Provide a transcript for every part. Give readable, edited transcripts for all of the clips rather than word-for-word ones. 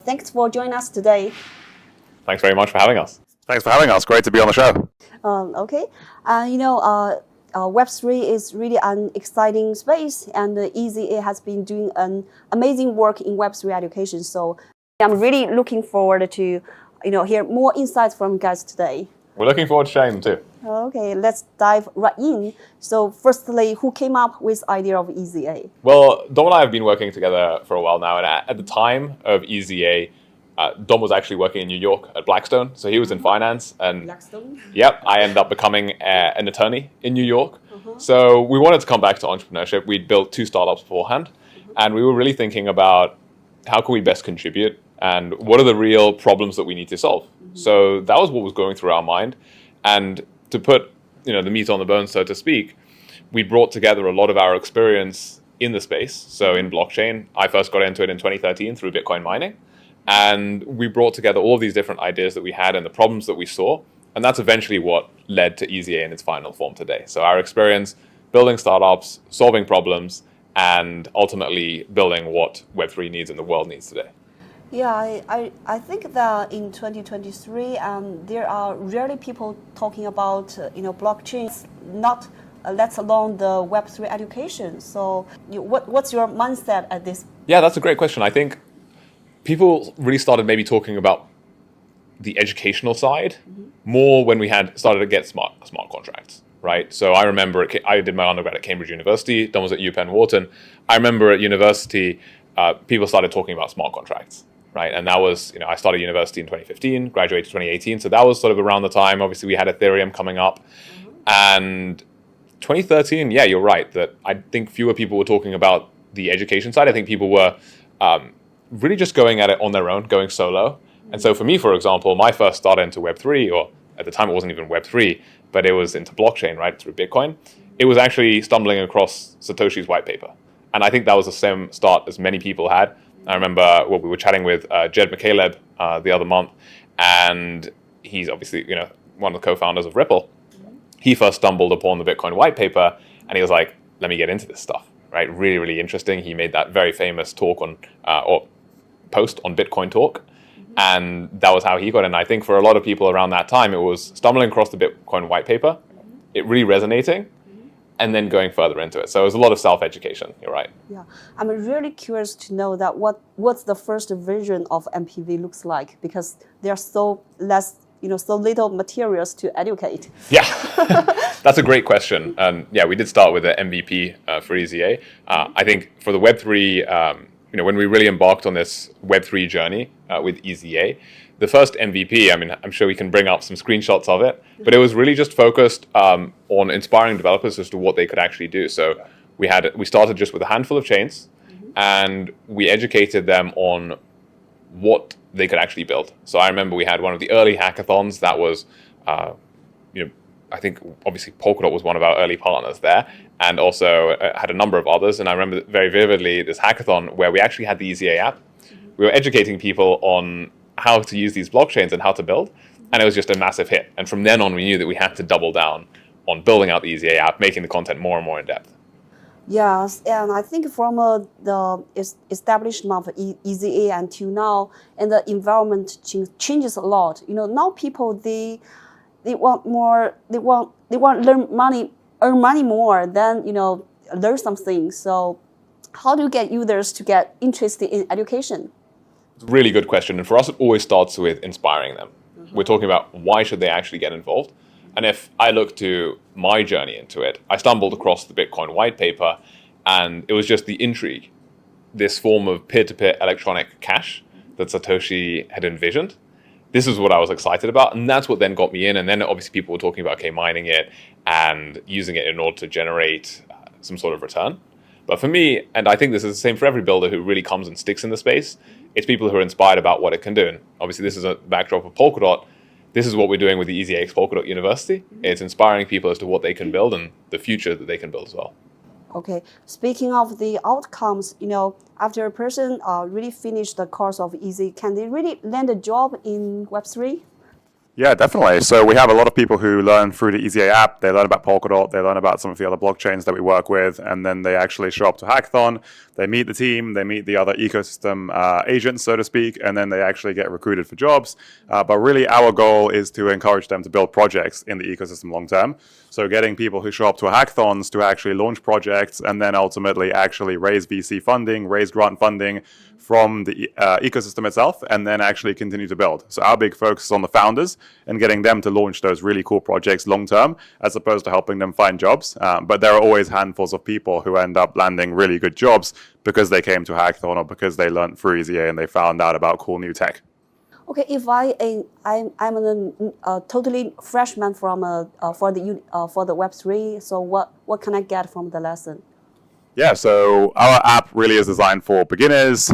Thanks for joining us today. Thanks very much for having us. Thanks for having us. Great to be on the show. Okay. Web3 is really an exciting space, and EasyA has been doing an amazing work in Web3 education. So I'm really looking forward to hear more insights from you guys today. We're looking forward to sharing them too. Okay, let's dive right in. So firstly, who came up with the idea of EasyA? Well, Dom and I have been working together for a while now, and at the time of EasyA, Dom was actually working in New York at Blackstone, so he was in finance. And Blackstone? Yep, I ended up becoming an attorney in New York. So we wanted to come back to entrepreneurship. We'd built 2 startups beforehand, and we were really thinking about how can we best contribute and what are the real problems that we need to solve. So that was what was going through our mind. And to put the meat on the bone, so to speak, we brought together a lot of our experience in the space. So in blockchain, I first got into it in 2013 through Bitcoin mining. And we brought together all of these different ideas that we had and the problems that we saw. And that's eventually what led to EasyA in its final form today. So our experience building startups, solving problems, and ultimately building what Web3 needs and the world needs today. Yeah, I think that in 2023, there are rarely people talking about blockchains, not let alone the Web3 education. So what's your mindset at this? Yeah, that's a great question. I think people really started maybe talking about the educational side more when we had started to get smart contracts, right? So I remember I did my undergrad at Cambridge University, Don was at UPenn Wharton. I remember at university, people started talking about smart contracts. Right, and that was, I started university in 2015, graduated 2018, so that was sort of around the time, obviously, we had Ethereum coming up. And 2013, yeah, you're right, that I think fewer people were talking about the education side. I think people were really just going at it on their own, going solo. And so for me, for example, my first start into Web3, or at the time it wasn't even Web3, but it was into blockchain, right, through Bitcoin. It was actually stumbling across Satoshi's white paper. And I think that was the same start as many people had. I remember we were chatting with Jed McCaleb the other month, and he's obviously one of the co-founders of Ripple. He first stumbled upon the Bitcoin white paper, and he was like, "Let me get into this stuff." Right, really, really interesting. He made that very famous talk on or post on Bitcoin Talk, and that was how he got in. I think for a lot of people around that time, it was stumbling across the Bitcoin white paper, it really resonating, and then going further into it. So it was a lot of self-education, you're right. Yeah, I'm really curious to know that what's the first version of MPV looks like, because there's so little materials to educate. Yeah, that's a great question. And yeah, we did start with the MVP for EasyA. I think for the Web3, when we really embarked on this Web3 journey with EasyA, the first MVP, I'm sure we can bring up some screenshots of it, but it was really just focused on inspiring developers as to what they could actually do. So we started just with a handful of chains, and we educated them on what they could actually build. So I remember we had one of the early hackathons that was, I think obviously Polkadot was one of our early partners there, and also had a number of others. And I remember very vividly this hackathon where we actually had the EasyA app. We were educating people on how to use these blockchains and how to build, and it was just a massive hit. And from then on, we knew that we had to double down on building out the EasyA app, making the content more and more in depth. Yes, and I think from the establishment of EasyA until now, and the environment changes a lot. Now people they want more. They want earn money more than learn something. So how do you get users to get interested in education? It's a really good question. And for us, it always starts with inspiring them. We're talking about why should they actually get involved? And if I look to my journey into it, I stumbled across the Bitcoin white paper, and it was just the intrigue, this form of peer-to-peer electronic cash that Satoshi had envisioned. This is what I was excited about, and that's what then got me in. And then obviously people were talking about mining it and using it in order to generate some sort of return. But for me, and I think this is the same for every builder who really comes and sticks in the space, it's people who are inspired about what it can do. And obviously this is a backdrop of Polkadot. This is what we're doing with the EasyA Polkadot University. It's inspiring people as to what they can build and the future that they can build as well. Okay, speaking of the outcomes, after a person really finished the course of EasyA, can they really land a job in Web3? Yeah, definitely. So we have a lot of people who learn through the EasyA app. They learn about Polkadot. They learn about some of the other blockchains that we work with. And then they actually show up to Hackathon. They meet the team. They meet the other ecosystem agents, so to speak. And then they actually get recruited for jobs. But really, our goal is to encourage them to build projects in the ecosystem long term. So getting people who show up to hackathons to actually launch projects and then ultimately actually raise VC funding, raise grant funding from the ecosystem itself, and then actually continue to build. So our big focus is on the founders and getting them to launch those really cool projects long term, as opposed to helping them find jobs. But there are always handfuls of people who end up landing really good jobs because they came to Hackathon or because they learned through EasyA and they found out about cool new tech. Okay, if I'm a totally freshman from for the Web3, so what can I get from the lesson? Yeah, so our app really is designed for beginners,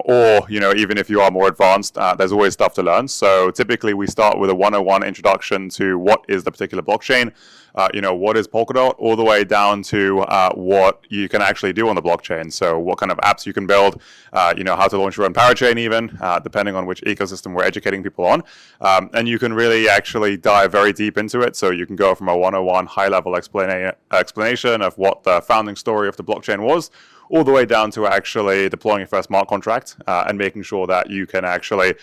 or even if you are more advanced, there's always stuff to learn. So typically we start with a 101 introduction to what is the particular blockchain, what is Polkadot, all the way down to what you can actually do on the blockchain. So what kind of apps you can build, how to launch your own parachain even, depending on which ecosystem we're educating people on. And you can really actually dive very deep into it. So you can go from a 101 high-level explanation of what the founding story of the blockchain was, all the way down to actually deploying your first smart contract and making sure that you can actually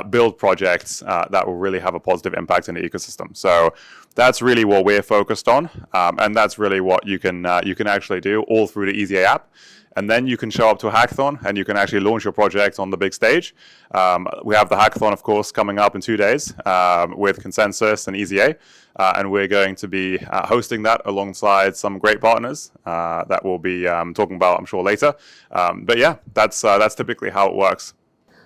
build projects that will really have a positive impact in the ecosystem. So that's really what we're focused on, and that's really what you can actually do all through the EasyA app. And then you can show up to a hackathon and you can actually launch your project on the big stage. We have the hackathon, of course, coming up in 2 days with Consensus and EasyA. And we're going to be hosting that alongside some great partners that we'll be talking about, I'm sure, later. But yeah, that's typically how it works.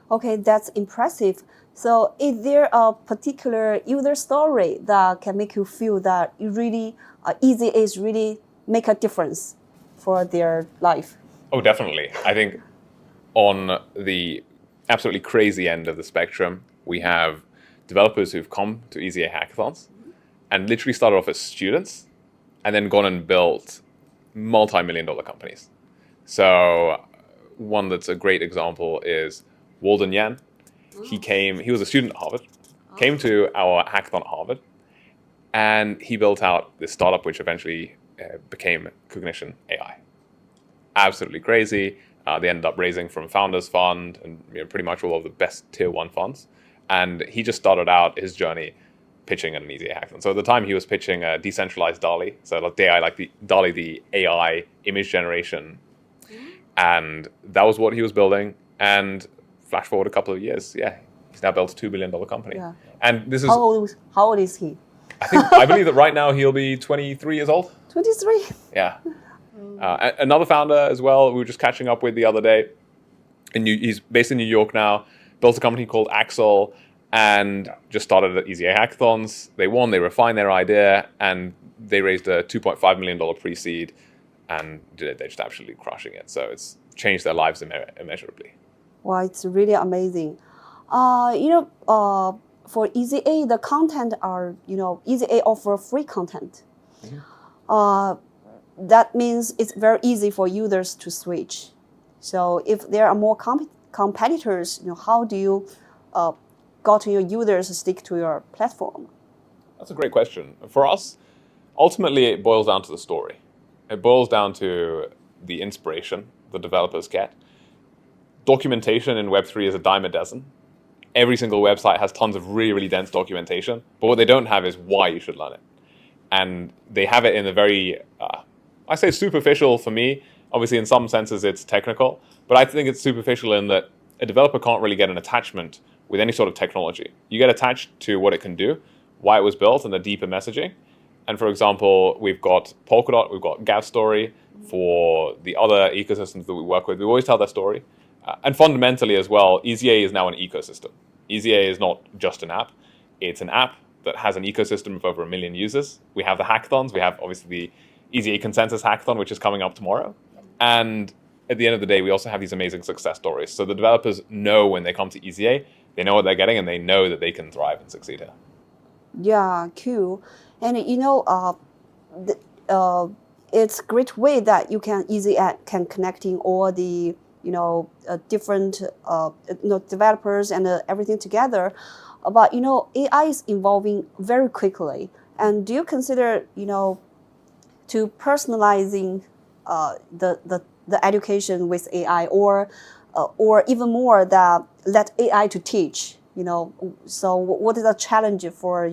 Okay, that's impressive. So is there a particular user story that can make you feel that you really, EasyA is really make a difference for their life? Oh, definitely. I think on the absolutely crazy end of the spectrum, we have developers who've come to EasyA hackathons and literally started off as students and then gone and built multi-million-dollar companies. So one that's a great example is Walden Yan. He was a student at Harvard, came to our hackathon at Harvard, and he built out this startup which eventually became Cognition AI. Absolutely crazy. They ended up raising from Founders Fund and pretty much all of the best tier 1 funds. And he just started out his journey pitching an EasyA hackathon. So at the time he was pitching a decentralized DALL-E. So DALL-E, the AI image generation. And that was what he was building. And flash forward a couple of years, he's now built a $2 billion company. Yeah. And this is how old is he? I believe that right now he'll be 23 years old. 23. Yeah. Another founder as well, we were just catching up with the other day. He's based in New York now, built a company called Axel, and just started at EasyA hackathons. They won, they refined their idea, and they raised a $2.5 million pre-seed, and they're just absolutely crushing it. So it's changed their lives immeasurably. Wow, it's really amazing. For EasyA, the content are, EasyA offer free content. That means it's very easy for users to switch. So if there are more competitors, how do you got your users to stick to your platform? That's a great question. For us, ultimately it boils down to the story. It boils down to the inspiration the developers get. Documentation in Web3 is a dime a dozen. Every single website has tons of really, really dense documentation, but what they don't have is why you should learn it. And they have it in a very, I say superficial for me. Obviously, in some senses, it's technical, but I think it's superficial in that a developer can't really get an attachment with any sort of technology. You get attached to what it can do, why it was built, and the deeper messaging. And for example, we've got Polkadot, we've got Gav Story. For the other ecosystems that we work with, we always tell their story. And fundamentally as well, EasyA is now an ecosystem. EasyA is not just an app. It's an app that has an ecosystem of over 1 million users. We have the hackathons. We have obviously the EasyA Consensus Hackathon, which is coming up tomorrow. And at the end of the day, we also have these amazing success stories. So the developers know when they come to EasyA, they know what they're getting, and they know that they can thrive and succeed here. Yeah, cool. And it's a great way that you can connecting all the different developers and everything together. But AI is evolving very quickly. And do you consider to personalizing the education with AI, or even more that let AI to teach? So what is the challenge for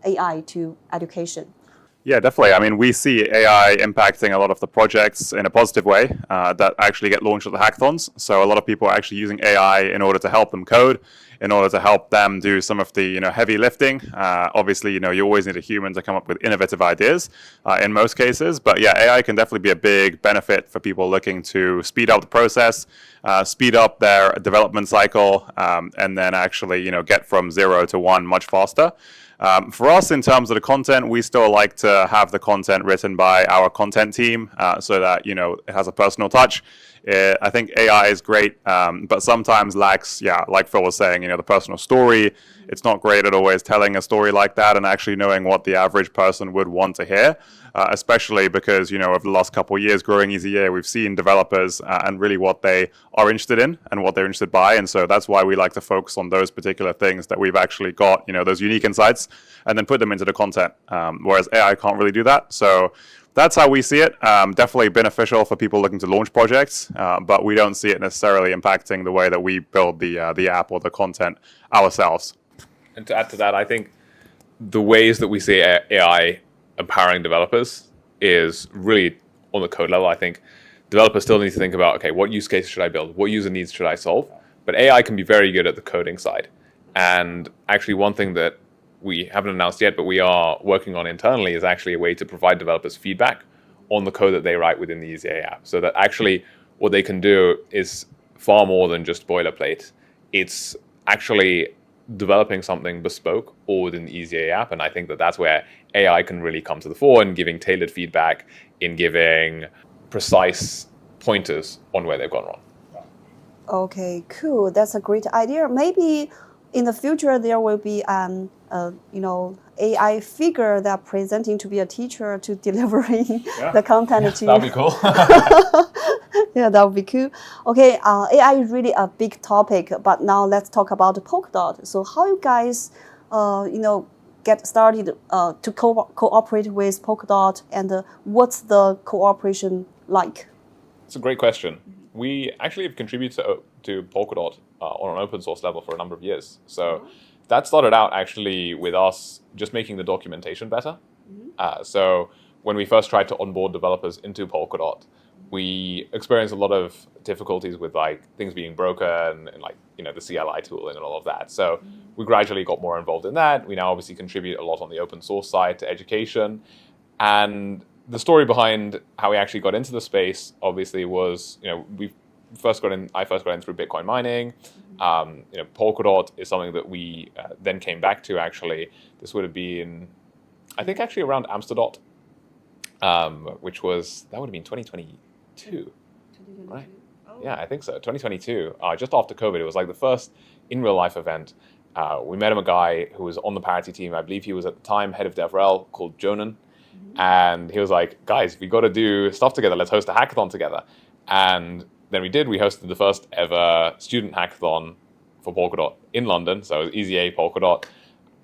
AI to education? Yeah, definitely. I mean, we see AI impacting a lot of the projects in a positive way that actually get launched at the hackathons. So a lot of people are actually using AI in order to help them code, in order to help them do some of the heavy lifting. Obviously, you always need a human to come up with innovative ideas in most cases. But yeah, AI can definitely be a big benefit for people looking to speed up the process, speed up their development cycle, and then actually get from 0 to 1 much faster. For us, in terms of the content, we still like to have the content written by our content team so that, it has a personal touch. I think AI is great, but sometimes lacks, like Phil was saying, the personal story. It's not great at always telling a story like that and actually knowing what the average person would want to hear, especially because, over the last couple of years growing EasyA, we've seen developers and really what they are interested in and what they're interested by. And so that's why we like to focus on those particular things that we've actually got, those unique insights, and then put them into the content, whereas AI can't really do that. So that's how we see it. Definitely beneficial for people looking to launch projects, but we don't see it necessarily impacting the way that we build the app or the content ourselves. And to add to that, I think the ways that we see AI empowering developers is really on the code level. I think developers still need to think about, okay, what use case should I build? What user needs should I solve? But AI can be very good at the coding side. And actually one thing that we haven't announced yet, but we are working on internally is actually a way to provide developers feedback on the code that they write within the EasyA app. So that actually what they can do is far more than just boilerplate. It's actually developing something bespoke all within the EasyA app. And I think that that's where AI can really come to the fore in giving tailored feedback, in giving precise pointers on where they've gone wrong. Okay, cool. That's a great idea. Maybe in the future there will be AI figure that presenting to be a teacher to delivering the content to you. That'd be cool. Yeah, that would be cool. Okay, AI is really a big topic, but now let's talk about Polkadot. So how you guys, get started to cooperate with Polkadot, and what's the cooperation like? It's a great question. We actually have contributed to Polkadot on an open source level for a number of years. So that started out actually with us just making the documentation better. So when we first tried to onboard developers into Polkadot, we experienced a lot of difficulties with things being broken and the CLI tooling and all of that. So we gradually got more involved in that. We now obviously contribute a lot on the open source side to education. And the story behind how we actually got into the space obviously was, I first got in through Bitcoin mining. Polkadot is something that we then came back to actually. This would have been, I think actually around Amsterdam, which that would have been 2022, right? Oh. Yeah, I think so. 2022, just after COVID. It was the first in real life event. We met a guy who was on the Parity team. I believe he was at the time head of DevRel, called Jonan. And he was like, guys, we got to do stuff together. Let's host a hackathon together. And then we did. We hosted the first ever student hackathon for Polkadot in London. So it was EasyA, Polkadot,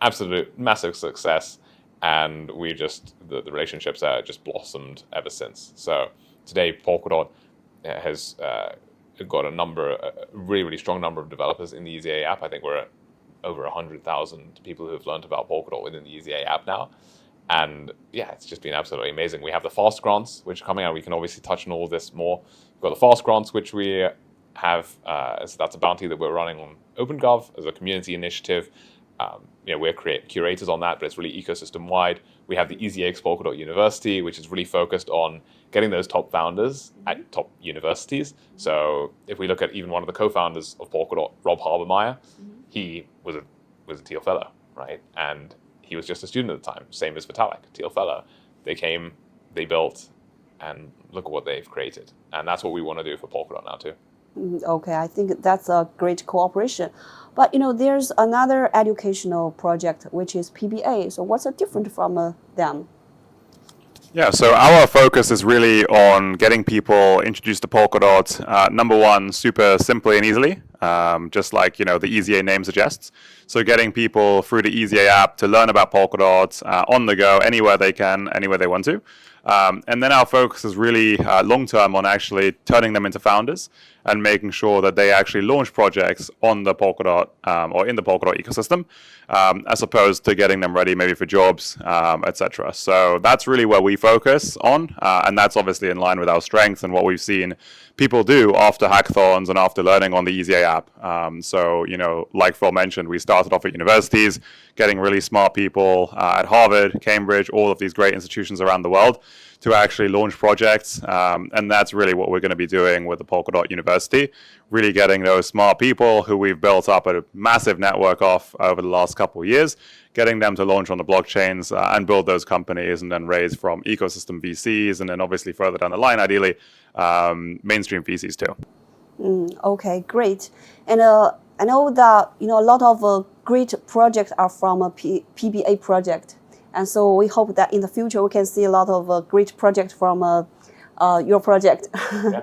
absolute massive success. And we the relationships just blossomed ever since. So today, Polkadot has got a really, really strong number of developers in the EasyA app. I think we're at over 100,000 people who have learned about Polkadot within the EasyA app now. And yeah, it's just been absolutely amazing. We have the fast grants, which are coming out. We can obviously touch on all of this more. We've got the fast grants, which we have. So that's a bounty that we're running on OpenGov as a community initiative. We're curators on that, but it's really ecosystem wide. We have the EasyX Polkadot University, which is really focused on getting those top founders at top universities. So if we look at even one of the co-founders of Polkadot, Rob Habermeyer, he was a Teal Fellow, right? And he was just a student at the time, same as Vitalik, Teal Fellow. They came, they built, and look at what they've created. And that's what we want to do for Polkadot now too. Okay, I think that's a great cooperation. But there's another educational project, which is PBA. So what's different from them? Yeah, so our focus is really on getting people introduced to Polkadot. Number one, super simply and easily, just like the EasyA name suggests. So getting people through the EasyA app to learn about Polkadot on the go, anywhere they can, anywhere they want to. And then our focus is really long-term on actually turning them into founders and making sure that they actually launch projects on the Polkadot or in the Polkadot ecosystem, as opposed to getting them ready maybe for jobs, etc. So that's really where we focus on, and that's obviously in line with our strengths and what we've seen people do after hackathons and after learning on the EasyA app. So, like Phil mentioned, we started off at universities, getting really smart people at Harvard, Cambridge, all of these great institutions around the world to actually launch projects. And that's really what we're going to be doing with the Polkadot University, really getting those smart people who we've built up a massive network of over the last couple of years, getting them to launch on the blockchains and build those companies and then raise from ecosystem VCs and then obviously further down the line, ideally, mainstream VCs too. Okay, great. And I know that a lot of great projects are from a PBA project. And so we hope that in the future we can see a lot of great projects from your project. Yeah.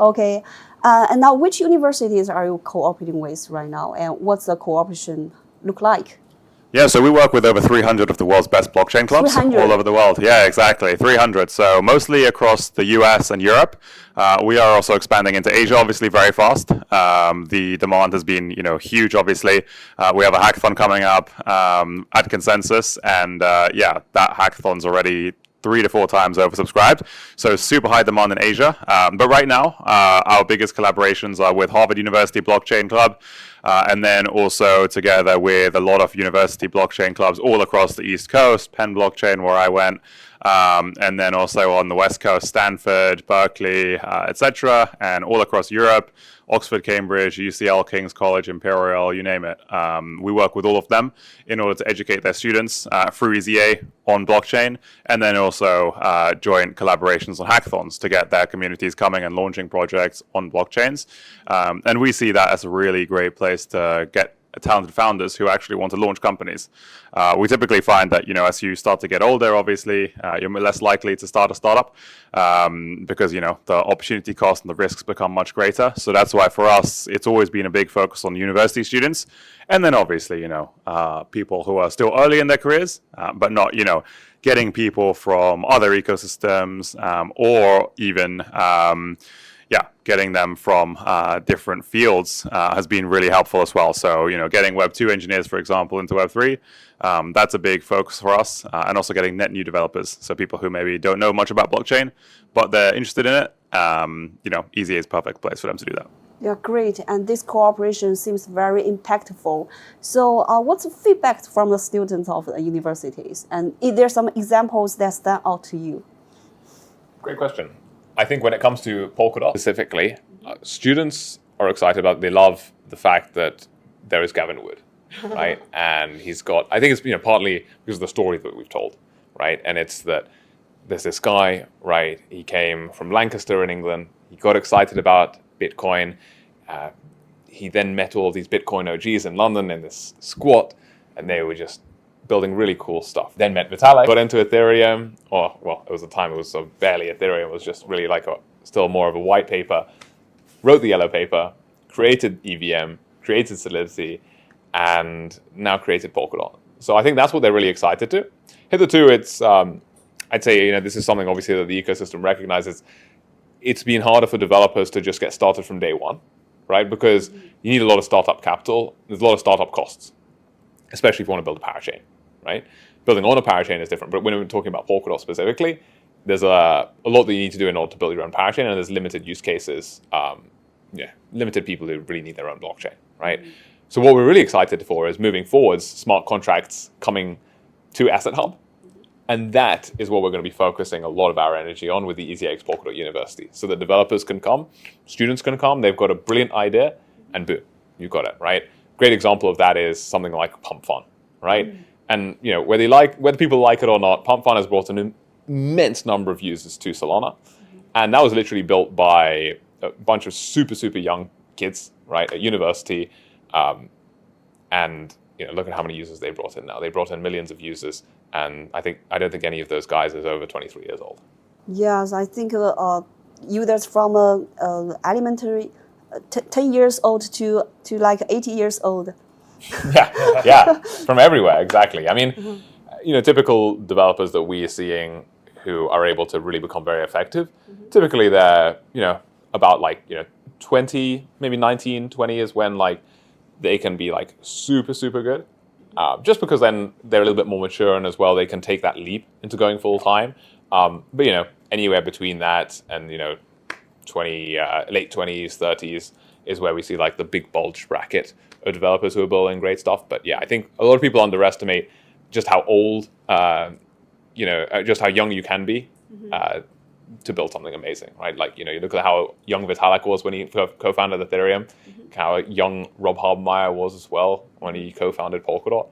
Okay. And now, which universities are you cooperating with right now, and what's the cooperation look like? Yeah, so we work with over 300 of the world's best blockchain clubs 300. all over the world. Yeah, exactly, 300. So mostly across the US and Europe. We are also expanding into Asia, obviously, very fast. The demand has been, huge, obviously. We have a hackathon coming up at Consensus, and that hackathon's already 3 to 4 times oversubscribed. So super high demand in Asia. But right now, our biggest collaborations are with Harvard University Blockchain Club, and then also together with a lot of university blockchain clubs all across the East Coast, Penn Blockchain, where I went, and then also on the West Coast, Stanford, Berkeley, etc., and all across Europe, Oxford, Cambridge, UCL, King's College, Imperial, you name it. We work with all of them in order to educate their students through EasyA on blockchain, and then also joint collaborations on hackathons to get their communities coming and launching projects on blockchains. And we see that as a really great place to get talented founders who actually want to launch companies. We typically find that, as you start to get older, obviously, you're less likely to start a startup because, the opportunity cost and the risks become much greater. So that's why for us, it's always been a big focus on university students. And then obviously, people who are still early in their careers, but not, getting people from other ecosystems or even getting them from different fields has been really helpful as well. So, getting Web 2 engineers, for example, into Web 3, that's a big focus for us. And also getting net new developers. So people who maybe don't know much about blockchain, but they're interested in it, EasyA is a perfect place for them to do that. Yeah, great. And this cooperation seems very impactful. So what's the feedback from the students of the universities? And is there some examples that stand out to you? Great question. I think when it comes to Polkadot specifically, students are excited about it. They love the fact that there is Gavin Wood, right? And he's got, I think it's partly because of the story that we've told, right? And it's that there's this guy, right? He came from Lancaster in England. He got excited about Bitcoin. He then met all of these Bitcoin OGs in London in this squat, and they were just building really cool stuff. Then met Vitalik, got into Ethereum, it was a time it was barely Ethereum, it was just really like still more of a white paper, wrote the yellow paper, created EVM, created Solidity, and now created Polkadot. So I think that's what they're really excited to. Hitherto, it's, I'd say, this is something obviously that the ecosystem recognizes. It's been harder for developers to just get started from day one, right? Because you need a lot of startup capital, there's a lot of startup costs, especially if you want to build a parachain, right? Building on a parachain is different, but when we're talking about Polkadot specifically, there's a lot that you need to do in order to build your own parachain, and there's limited use cases, limited people who really need their own blockchain, right? So what we're really excited for is moving forwards, smart contracts coming to Asset Hub, and that is what we're going to be focusing a lot of our energy on with the EasyA Polkadot University, so that developers can come, students can come, they've got a brilliant idea, and boom, you've got it, right? Great example of that is something like PumpFun, right? And whether people like it or not, PumpFun has brought an immense number of users to Solana, and that was literally built by a bunch of super, super young kids, right, at university, and look at how many users they brought in now. They brought in millions of users, And I don't think any of those guys is over 23 years old. Yes, I think users from elementary 10 years old to like 80 years old. Yeah, from everywhere, exactly. I mean, typical developers that we are seeing who are able to really become very effective, typically they're, about 20, maybe 19, 20 is when they can be super, super good. Just because then they're a little bit more mature and as well they can take that leap into going full time. But anywhere between that and 20, late 20s, 30s is where we see the big bulge bracket of developers who are building great stuff. But yeah, I think a lot of people underestimate just how old, just how young you can be to build something amazing, right? You look at how young Vitalik was when he co-founded Ethereum, how young Rob Harbenmeyer was as well when he co-founded Polkadot.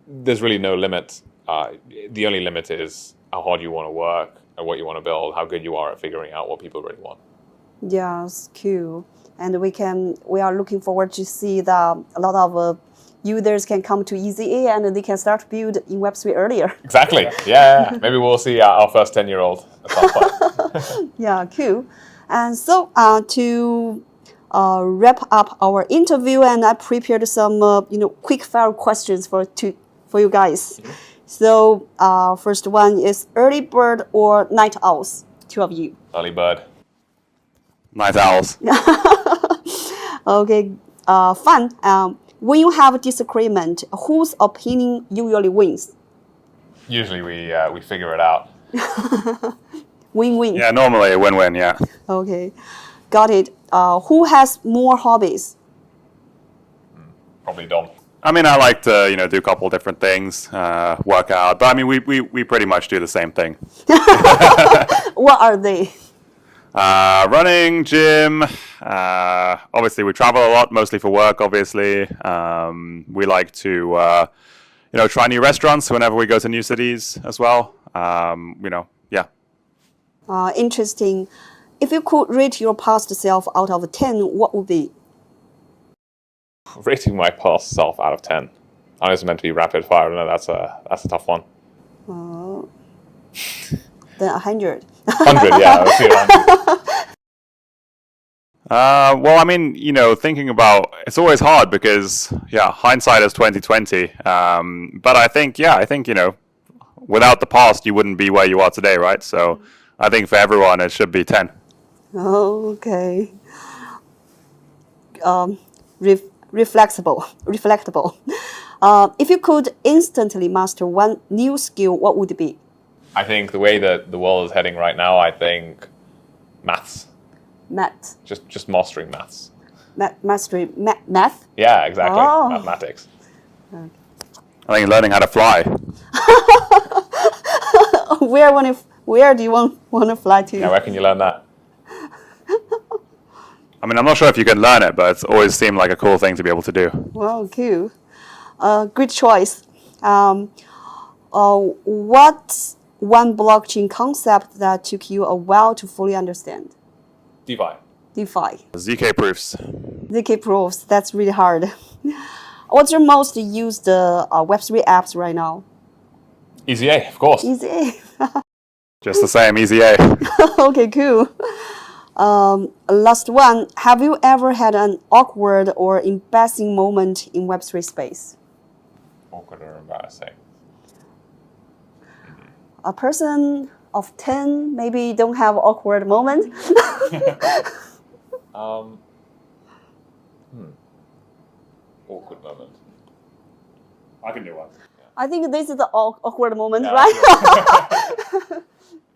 There's really no limit. The only limit is how hard you want to work and what you want to build, how good you are at figuring out what people really want. Yes, cool. And we are looking forward to see that a lot of users can come to EasyA and they can start build in Web3 earlier. Exactly. Yeah. Maybe we'll see our first 10-year-old at some point. Yeah, cool. And so to wrap up our interview, and I prepared some quick fire questions for you guys. Mm-hmm. So first one is early bird or night owls? Two of you. Early bird. Night owls. Okay. Fun. When you have a disagreement, whose opinion usually wins? Usually we figure it out. Win-win. Yeah, normally a win-win, yeah. Okay. Got it. Who has more hobbies? Probably Dom. I mean, I like to, do a couple different things, work out. But I mean, we pretty much do the same thing. What are they? Running, gym. Obviously, we travel a lot, mostly for work, obviously. We like to, try new restaurants whenever we go to new cities as well. Yeah. Interesting. If you could rate your past self out of 10, what would be? Rating my past self out of 10. I know it's meant to be rapid fire. I don't know. That's a tough one. Then 100. 100, yeah. Let's see 100. Well, I mean, thinking about it's always hard because, hindsight is 2020. But I think, without the past, you wouldn't be where you are today, right? So I think for everyone, it should be 10. Okay. Reflectable. If you could instantly master one new skill, what would it be? I think the way that the world is heading right now, I think maths. Math. Just mastering maths. Mastery math? Yeah, exactly. Oh. Mathematics. I think learning how to fly. Where do you want to fly to? Yeah, where can you learn that? I mean, I'm not sure if you can learn it, but it's always seemed like a cool thing to be able to do. Wow, cool. Good choice. What's one blockchain concept that took you a while to fully understand? DeFi. ZK proofs. ZK proofs, that's really hard. What's your most used Web3 apps right now? EasyA, of course. EasyA. Just the same, EasyA. Okay, cool. Last one. Have you ever had an awkward or embarrassing moment in Web3 space? Awkward or embarrassing? A person of 10 maybe don't have awkward moment. Awkward moment. I can do one. I think this is the awkward moment, Yeah. right?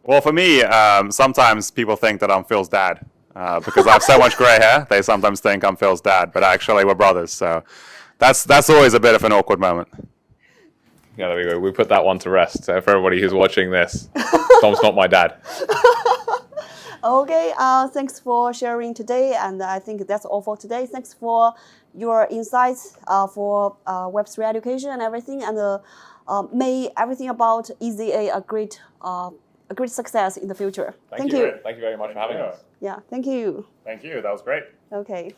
Well, for me, sometimes people think that I'm Phil's dad. Because I have so much gray hair, they sometimes think I'm Phil's dad, but actually we're brothers. So that's always a bit of an awkward moment. Yeah, there we go. We put that one to rest. So for everybody who's watching this, Tom's not my dad. Okay, thanks for sharing today, and I think that's all for today. Thanks for your insights for Web3 education and everything, and may everything about EasyA a great success in the future. Thank you. Thank you very much for having us. Yeah, thank you. Thank you. That was great. Okay.